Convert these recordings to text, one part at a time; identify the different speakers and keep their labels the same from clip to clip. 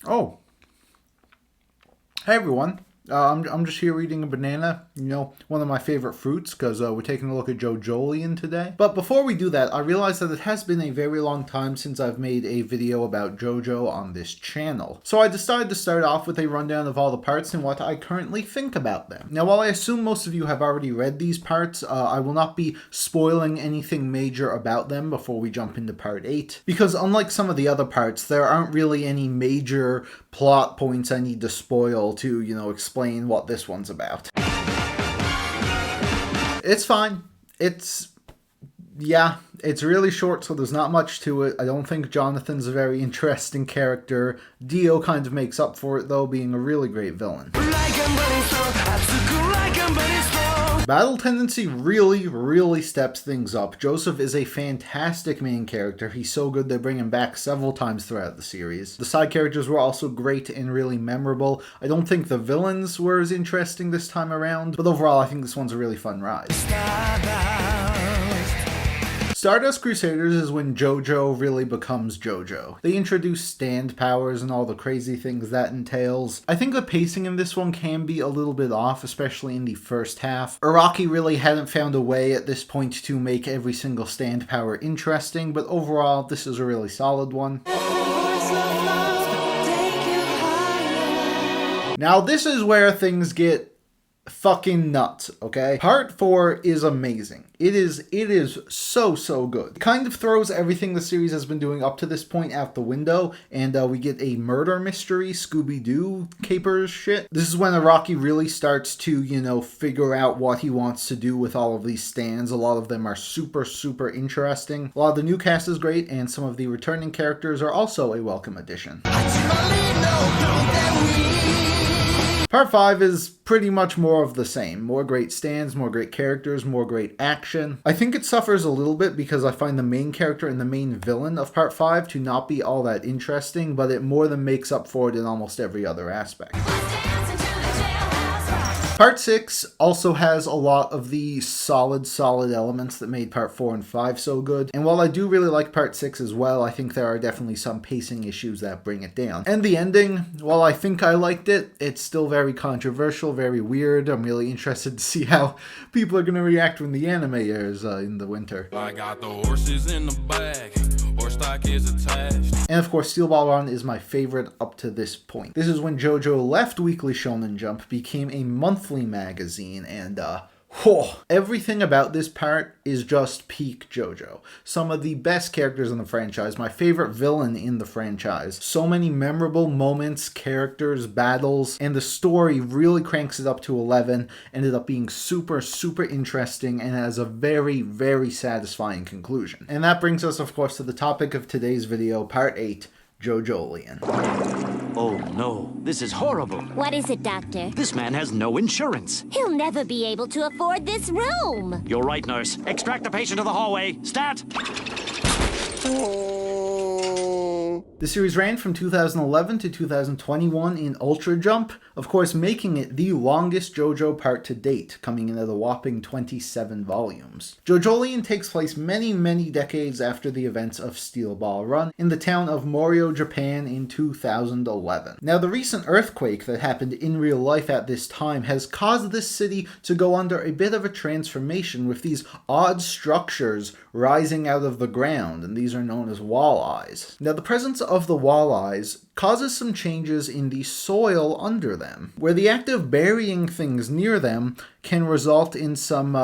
Speaker 1: Oh, hey everyone. I'm just here eating a banana, you know, one of my favorite fruits, because we're taking a look at Jojolion today. But before we do that, I realize that it has been a very long time since I've made a video about Jojo on this channel. So I decided to start off with a rundown of all the parts and what I currently think about them. Now, while I assume most of you have already read these parts, I will not be spoiling anything major about them before we jump into part 8. Because unlike some of the other parts, there aren't really any major plot points I need to spoil to, you know, explain what this one's about. It's fine. It's really short, so there's not much to it. I don't think Jonathan's a very interesting character. Dio kind of makes up for it, though, being a really great villain. Battle tendency really steps things up. Joseph is a fantastic main character. He's so good they bring him back several times throughout the series. The side characters were also great and really memorable. I don't think the villains were as interesting this time around, but overall I think this one's a really fun ride. Stardust Crusaders is when Jojo really becomes Jojo. They introduce stand powers and all the crazy things that entails. I think the pacing in this one can be a little bit off, especially in the first half. Araki really hadn't found a way at this point to make every single stand power interesting, but overall this is a really solid one. Now this is where things get fucking nuts, okay? Part 4 is amazing. It is so good. It kind of throws everything the series has been doing up to this point out the window, and we get a murder mystery, Scooby-Doo capers shit. This is when Araki really starts to, you know, figure out what he wants to do with all of these stands. A lot of them are super interesting. A lot of the new cast is great, and some of the returning characters are also a welcome addition. Part 5 is pretty much more of the same. More great stands, more great characters, more great action. I think it suffers a little bit because I find the main character and the main villain of Part 5 to not be all that interesting, but it more than makes up for it in almost every other aspect. Part 6 also has a lot of the solid elements that made Part 4 and 5 so good. And while I do really like Part 6 as well, I think there are definitely some pacing issues that bring it down. And the ending, while I think I liked it, it's still very controversial, very weird. I'm really interested to see how people are going to react when the anime airs in the winter. I got the horses in the bag. Stock is attached. And of course, Steel Ball Run is my favorite up to this point. This is when Jojo left Weekly Shonen Jump, became a monthly magazine, and everything about this part is just peak Jojo. Some of the best characters in the franchise, my favorite villain in the franchise. So many memorable moments, characters, battles, and the story really cranks it up to 11. Ended up being super interesting and has a very satisfying conclusion. And that brings us, of course, to the topic of today's video, Part 8, Jojolion.
Speaker 2: Oh no, this is horrible.
Speaker 3: What is it, Doctor?
Speaker 2: This man has no insurance.
Speaker 3: He'll never be able to afford this room.
Speaker 2: You're right, nurse. Extract the patient to the hallway. Stat!
Speaker 1: The series ran from 2011 to 2021 in Ultra Jump, of course making it the longest JoJo part to date, coming in at a whopping 27 volumes. Jojolion takes place many decades after the events of Steel Ball Run in the town of Morio, Japan in 2011. Now, the recent earthquake that happened in real life at this time has caused this city to go under a bit of a transformation, with these odd structures rising out of the ground, and these are known as walleyes. Now, the presence of the walleyes causes some changes in the soil under them, where the act of burying things near them can result in some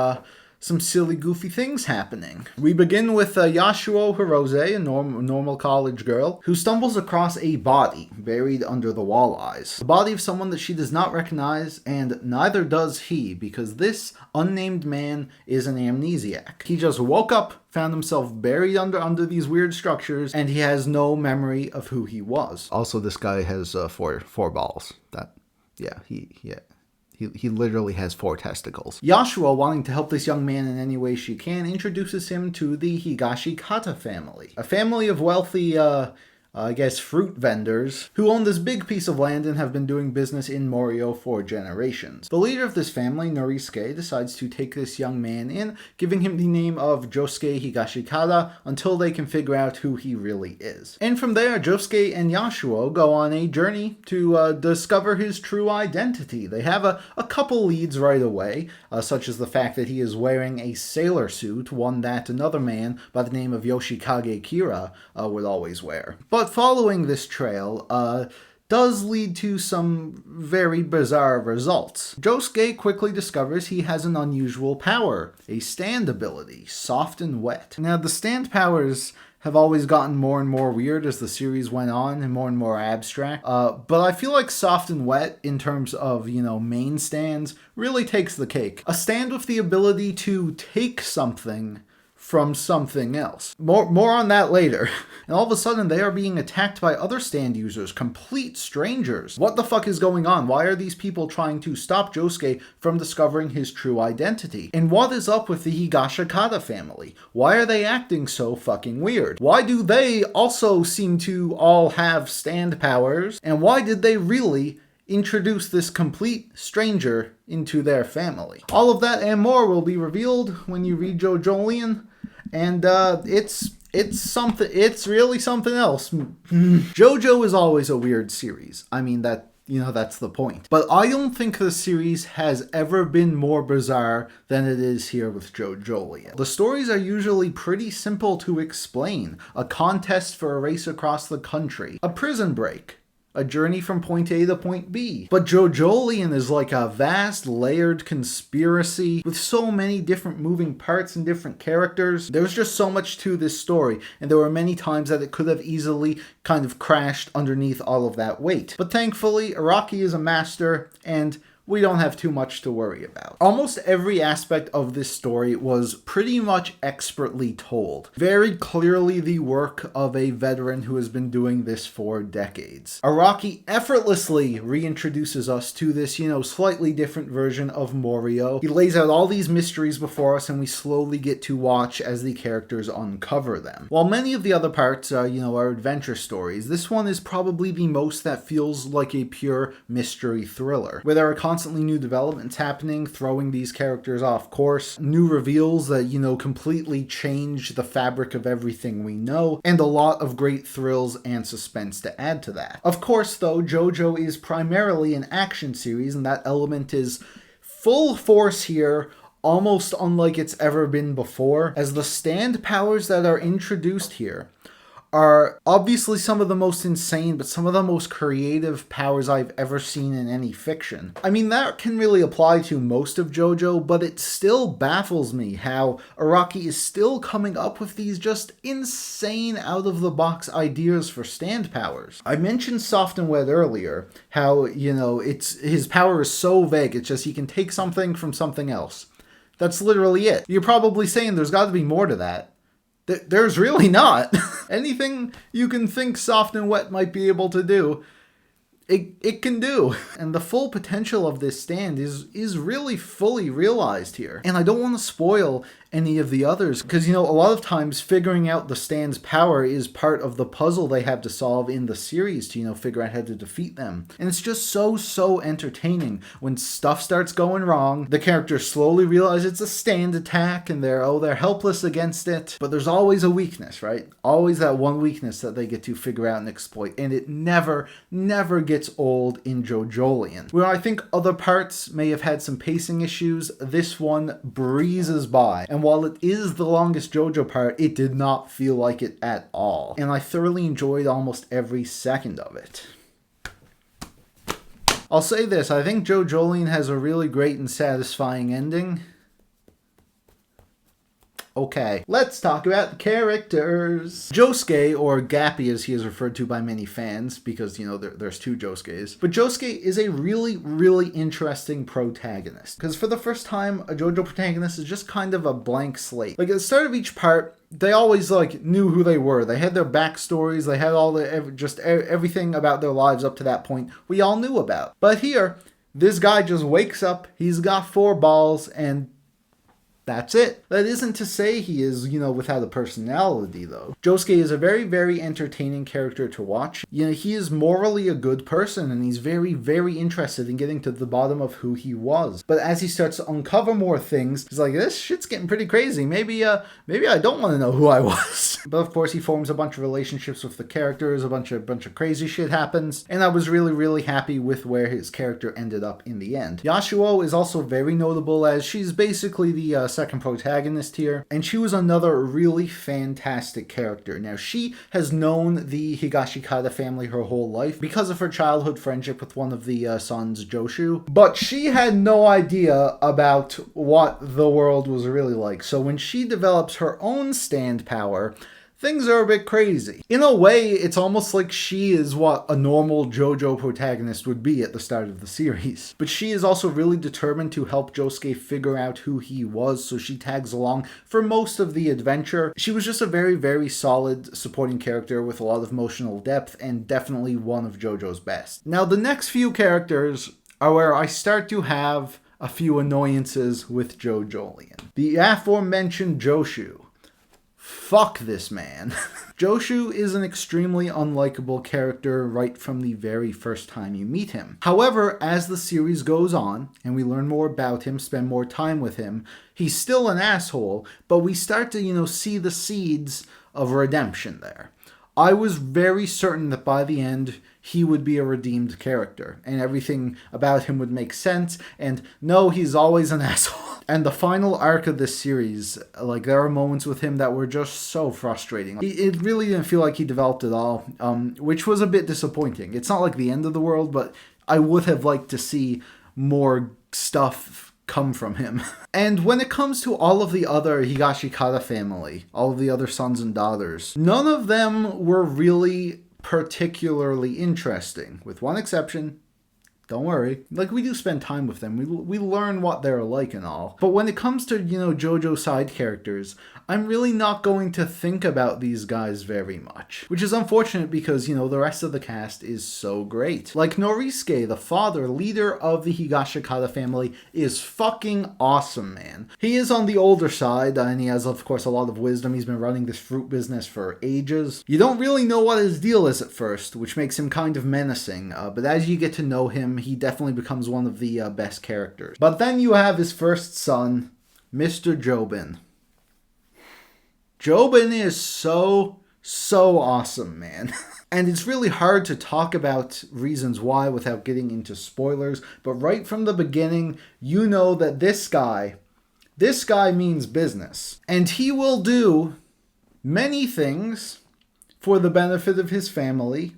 Speaker 1: silly, goofy things happening. We begin with Yasuo Hirose, a normal college girl, who stumbles across a body buried under the walleyes. The body of someone that she does not recognize, and neither does he, because this unnamed man is an amnesiac. He just woke up, found himself buried under these weird structures, and he has no memory of who he was. Also, this guy has four balls. He literally has 4 testicles. Yasuo, wanting to help this young man in any way she can, introduces him to the Higashikata family. A family of wealthy I guess fruit vendors, who own this big piece of land and have been doing business in Morio for generations. The leader of this family, Norisuke, decides to take this young man in, giving him the name of Josuke Higashikata until they can figure out who he really is. And from there, Josuke and Yasuo go on a journey to discover his true identity. They have a couple leads right away, such as the fact that he is wearing a sailor suit, one that another man by the name of Yoshikage Kira would always wear. But following this trail does lead to some very bizarre results. Josuke quickly discovers he has an unusual power, a stand ability, soft and wet. Now, the stand powers have always gotten more and more weird as the series went on and more abstract. But I feel like soft and wet in terms of, main stands really takes the cake. A stand with the ability to take something from something else. More on that later. And all of a sudden they are being attacked by other stand users, complete strangers. What the fuck is going on? Why are these people trying to stop Josuke from discovering his true identity? And what is up with the Higashikata family? Why are they acting so fucking weird? Why do they also seem to all have stand powers? And why did they really introduce this complete stranger into their family? All of that and more will be revealed when you read Jojolion. And it's really something else. Jojo is always a weird series. I mean, that's the point. But I don't think the series has ever been more bizarre than it is here with Jojolion. The stories are usually pretty simple to explain. A contest for a race across the country. A prison break. A journey from point A to point B. But Jojolion is like a vast layered conspiracy with so many different moving parts and different characters. There's just so much to this story, and there were many times that it could have easily kind of crashed underneath all of that weight. But thankfully, Araki is a master, and we don't have too much to worry about. Almost every aspect of this story was pretty much expertly told. Very clearly the work of a veteran who has been doing this for decades. Araki effortlessly reintroduces us to this, slightly different version of Morio. He lays out all these mysteries before us and we slowly get to watch as the characters uncover them. While many of the other parts are adventure stories, this one is probably the most that feels like a pure mystery thriller, where there are constantly new developments happening, throwing these characters off course, new reveals that, completely change the fabric of everything we know, and a lot of great thrills and suspense to add to that. Of course, though, Jojo is primarily an action series, and that element is full force here, almost unlike it's ever been before, as the stand powers that are introduced here are obviously some of the most insane, but some of the most creative powers I've ever seen in any fiction. I mean, that can really apply to most of JoJo, but it still baffles me how Araki is still coming up with these just insane out-of-the-box ideas for stand powers. I mentioned Soft and Wet earlier, how, his power is so vague, it's just he can take something from something else. That's literally it. You're probably saying there's got to be more to that. There's really not. Anything you can think Soft and Wet might be able to do, it can do. And the full potential of this stand is really fully realized here. And I don't want to spoil any of the others, because, a lot of times figuring out the stand's power is part of the puzzle they have to solve in the series to, figure out how to defeat them. And it's just so entertaining. When stuff starts going wrong, the characters slowly realize it's a stand attack, and they're helpless against it. But there's always a weakness, right? Always that one weakness that they get to figure out and exploit. And it never gets old in Jojolion. Where I think other parts may have had some pacing issues, this one breezes by. And while it is the longest JoJo part, it did not feel like it at all. And I thoroughly enjoyed almost every second of it. I'll say this, I think Jojolion has a really great and satisfying ending. Okay, let's talk about the characters. Josuke, or Gappy as he is referred to by many fans, because, there's two Josuke's. But Josuke is a really interesting protagonist. Because for the first time, a JoJo protagonist is just kind of a blank slate. Like, at the start of each part, they always, knew who they were. They had their backstories, they had all everything about their lives up to that point we all knew about. But here, this guy just wakes up, he's got 4 balls, and That's it. That isn't to say he is, without a personality, though. Josuke is a very, very entertaining character to watch. He is morally a good person, and he's very, very interested in getting to the bottom of who he was. But as he starts to uncover more things, he's like, this shit's getting pretty crazy. Maybe I don't want to know who I was. But of course, he forms a bunch of relationships with the characters, a bunch of crazy shit happens, and I was really, really happy with where his character ended up in the end. Yasuo is also very notable, as she's basically the second protagonist here, and she was another really fantastic character. Now, she has known the Higashikata family her whole life because of her childhood friendship with one of the sons, Joshu, but she had no idea about what the world was really like. So when she develops her own stand power, things are a bit crazy. In a way, it's almost like she is what a normal JoJo protagonist would be at the start of the series. But she is also really determined to help Josuke figure out who he was, so she tags along for most of the adventure. She was just a very, very solid supporting character with a lot of emotional depth, and definitely one of JoJo's best. Now, the next few characters are where I start to have a few annoyances with Jojolion. The aforementioned Joshu. Fuck this man. Joshu is an extremely unlikable character right from the very first time you meet him. However, as the series goes on, and we learn more about him, spend more time with him, he's still an asshole, but we start to, see the seeds of redemption there. I was very certain that by the end, he would be a redeemed character, and everything about him would make sense, and no, he's always an asshole. And the final arc of this series, there are moments with him that were just so frustrating. It really didn't feel like he developed at all, which was a bit disappointing. It's not like the end of the world, but I would have liked to see more stuff come from him. And when it comes to all of the other Higashikata family, all of the other sons and daughters, none of them were really particularly interesting, with one exception. Don't worry. We do spend time with them. We learn what they're like and all. But when it comes to, JoJo side characters, I'm really not going to think about these guys very much. Which is unfortunate because, the rest of the cast is so great. Like Norisuke, the father, leader of the Higashikata family, is fucking awesome, man. He is on the older side, and he has, of course, a lot of wisdom. He's been running this fruit business for ages. You don't really know what his deal is at first, which makes him kind of menacing. But as you get to know him, he definitely becomes one of the best characters. But then you have his first son, Mr. Jobin. Jobin is so awesome, man. And it's really hard to talk about reasons why without getting into spoilers, but right from the beginning, you know that this guy means business. And he will do many things for the benefit of his family.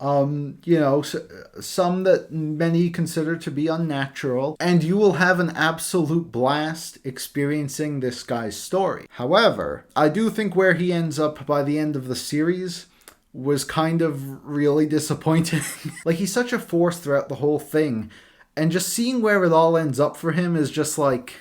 Speaker 1: Some that many consider to be unnatural, and you will have an absolute blast experiencing this guy's story. However, I do think where he ends up by the end of the series was kind of really disappointing. He's such a force throughout the whole thing, and just seeing where it all ends up for him is just like,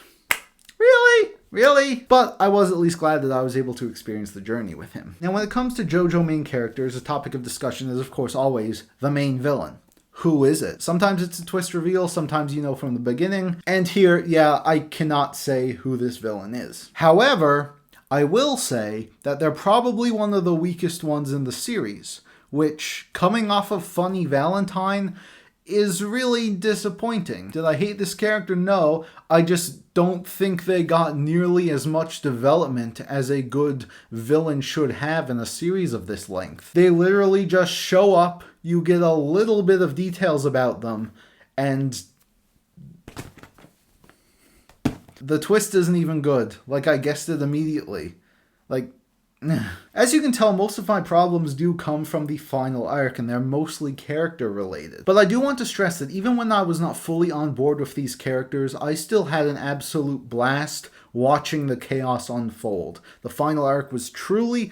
Speaker 1: Really? But I was at least glad that I was able to experience the journey with him. Now, when it comes to JoJo main characters, a topic of discussion is, of course, always the main villain. Who is it? Sometimes it's a twist reveal, sometimes you know from the beginning. And here, I cannot say who this villain is. However, I will say that they're probably one of the weakest ones in the series, which, coming off of Funny Valentine, is really disappointing. Did I hate this character? No, I just don't think they got nearly as much development as a good villain should have in a series of this length. They literally just show up, you get a little bit of details about them, and the twist isn't even good. I guessed it immediately. As you can tell, most of my problems do come from the final arc, and they're mostly character related. But I do want to stress that even when I was not fully on board with these characters, I still had an absolute blast watching the chaos unfold. The final arc was truly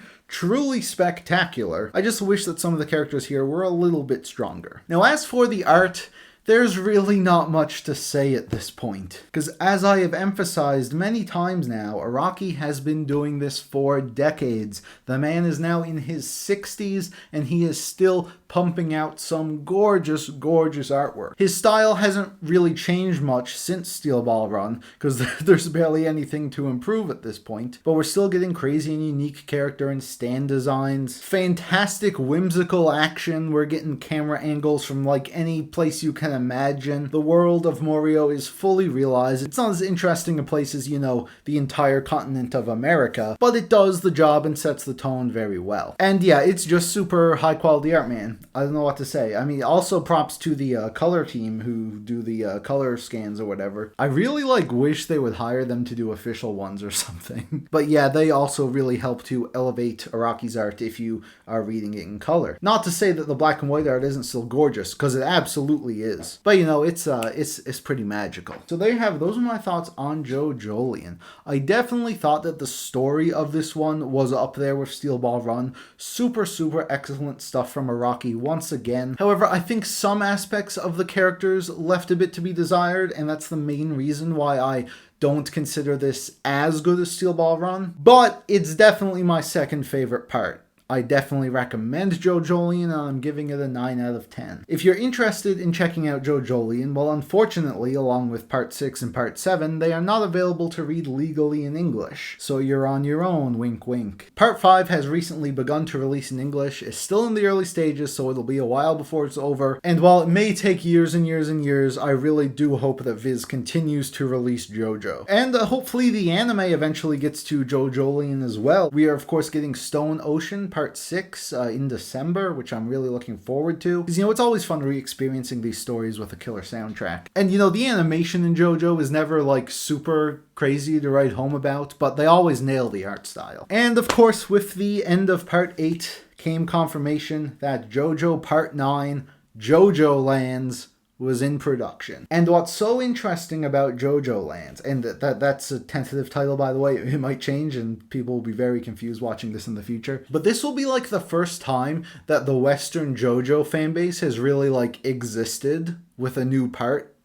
Speaker 1: spectacular. I just wish that some of the characters here were a little bit stronger. Now, as for the art, there's really not much to say at this point. Because as I have emphasized many times now, Araki has been doing this for decades. The man is now in his 60s and he is still pumping out some gorgeous, gorgeous artwork. His style hasn't really changed much since Steel Ball Run, because there's barely anything to improve at this point, but we're still getting crazy and unique character and stand designs, fantastic whimsical action, we're getting camera angles from like any place you can imagine. The world of Morio is fully realized. It's not as interesting a place as, you know, the entire continent of America, but it does the job and sets the tone very well. And yeah, it's just super high quality art, man. I don't know what to say. I mean, also props to the color team who do the color scans or whatever. I really wish they would hire them to do official ones or something. But yeah, they also really help to elevate Araki's art if you are reading it in color. Not to say that the black and white art isn't still gorgeous, because it absolutely is. But you know, it's pretty magical. So there you have it. Those are my thoughts on Jojolion. I definitely thought that the story of this one was up there with Steel Ball Run. Super, super excellent stuff from Araki once again. However, I think some aspects of the characters left a bit to be desired, and that's the main reason why I don't consider this as good as Steel Ball Run. But it's definitely my second favorite part. I definitely recommend Jojolion, and I'm giving it a 9 out of 10. If you're interested in checking out Jojolion, well, unfortunately, along with Part 6 and Part 7, they are not available to read legally in English, so you're on your own, wink wink. Part 5 has recently begun to release in English, it's still in the early stages, so it'll be a while before it's over, and while it may take years and years and years, I really do hope that Viz continues to release Jojo. And hopefully the anime eventually gets to Jojolion as well. We are, of course, getting Stone Ocean Part 6 in December, which I'm really looking forward to. Because, you know, it's always fun re-experiencing these stories with a killer soundtrack. And, you know, the animation in Jojo is never, super crazy to write home about, but they always nail the art style. And, of course, with the end of Part 8 came confirmation that Jojo Part 9, Jojo Lands, was in production. And what's so interesting about Jojo Lands, and that's a tentative title, by the way, it might change and people will be very confused watching this in the future, but this will be the first time that the Western Jojo fanbase has really existed with a new part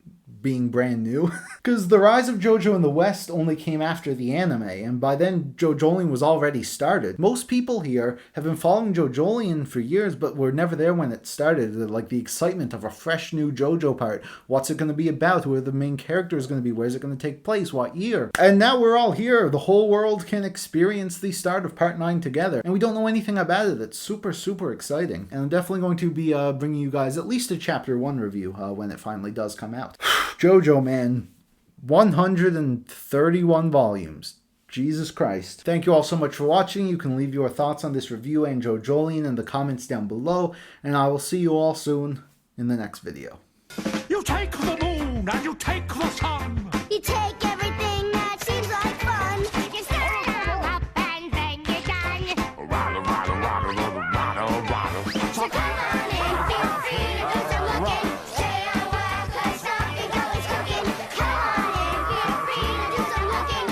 Speaker 1: being brand new. Because the rise of Jojo in the West only came after the anime, and by then Jojolion was already started. Most people here have been following Jojolion for years, but were never there when it started. The excitement of a fresh new Jojo part. What's it going to be about? Who are the main characters going to be? Where's it going to take place? What year? And now we're all here. The whole world can experience the start of Part 9 together, and we don't know anything about it. It's super, super exciting. And I'm definitely going to be bringing you guys at least a Chapter 1 review when it finally does come out. Jojo, man. 131 volumes. Jesus Christ. Thank you all so much for watching. You can leave your thoughts on this review and Jojolion in the comments down below, and I will see you all soon in the next video.
Speaker 4: You take the moon and you take the sun.
Speaker 3: You take